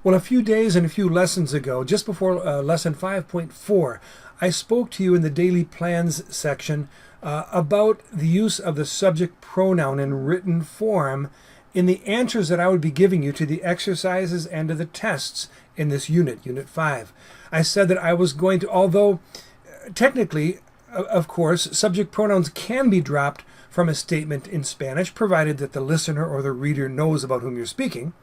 Well, a few days and a few lessons ago, just before lesson 5.4, I spoke to you in the daily plans section about the use of the subject pronoun in written form in the answers that I would be giving you to the exercises and to the tests in this unit, Unit 5. I said that I was going to, although technically, of course, subject pronouns can be dropped from a statement in Spanish, provided that the listener or the reader knows about whom you're speaking.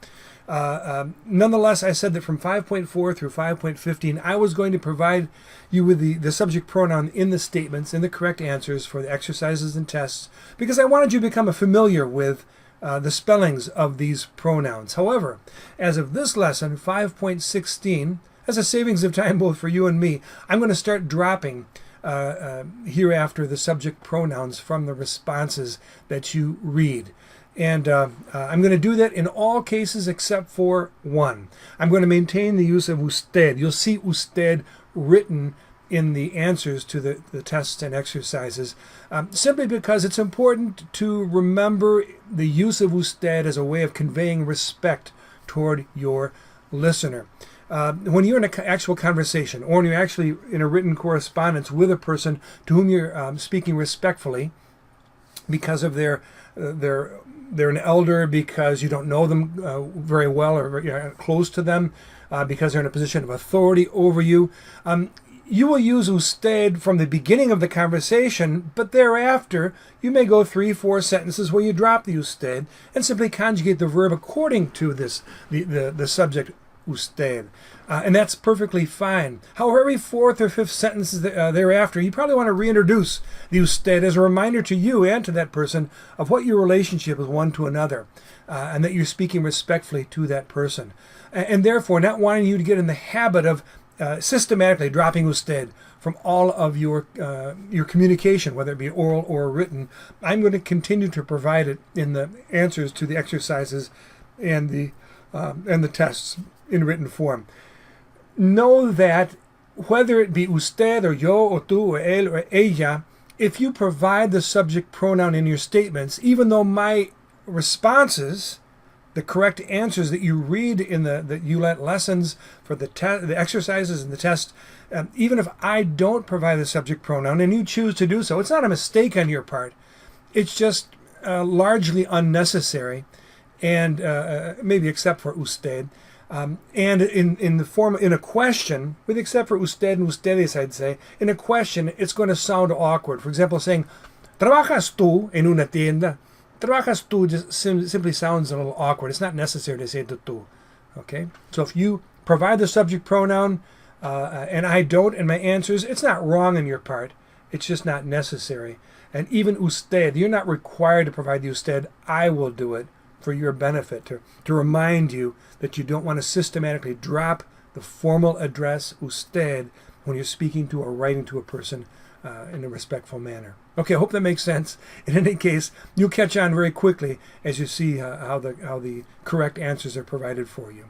Nonetheless, I said that from 5.4 through 5.15, I was going to provide you with the subject pronoun in the statements, in the correct answers for the exercises and tests, because I wanted you to become familiar with the spellings of these pronouns. However, as of this lesson, 5.16, as a savings of time both for you and me, I'm going to start dropping hereafter the subject pronouns from the responses that you read. And I'm going to do that in all cases except for one. I'm going to maintain the use of usted. You'll see usted written in the answers to the tests and exercises, simply because it's important to remember the use of usted as a way of conveying respect toward your listener. When you're in an actual conversation, or when you're actually in a written correspondence with a person to whom you're speaking respectfully because of they're an elder, because you don't know them very well, or you're close to them, because they're in a position of authority over you, you will use usted from the beginning of the conversation, but thereafter you may go 3-4 sentences where you drop the usted and simply conjugate the verb according to the subject usted. And that's perfectly fine. However, every fourth or fifth sentence thereafter, you probably want to reintroduce the usted as a reminder to you and to that person of what your relationship is one to another, and that you're speaking respectfully to that person. And therefore, not wanting you to get in the habit of systematically dropping usted from all of your communication, whether it be oral or written, I'm going to continue to provide it in the answers to the exercises and the tests in written form. Know that whether it be usted or yo or tú or él or ella, if you provide the subject pronoun in your statements, even though my responses, the correct answers that you read in the ULET lessons for the exercises and the test, even if I don't provide the subject pronoun and you choose to do so, it's not a mistake on your part. It's just largely unnecessary, and maybe except for usted. And in the form, in a question, with except for usted and ustedes, I'd say, in a question, it's going to sound awkward. For example, saying, ¿Trabajas tú en una tienda? Trabajas tú just simply sounds a little awkward. It's not necessary to say tú. Okay? So if you provide the subject pronoun, and I don't in my answers, it's not wrong on your part. It's just not necessary. And even usted, you're not required to provide the usted. I will do it for your benefit, to remind you that you don't want to systematically drop the formal address usted when you're speaking to or writing to a person in a respectful manner. Okay, I hope that makes sense. In any case, you'll catch on very quickly as you see how the correct answers are provided for you.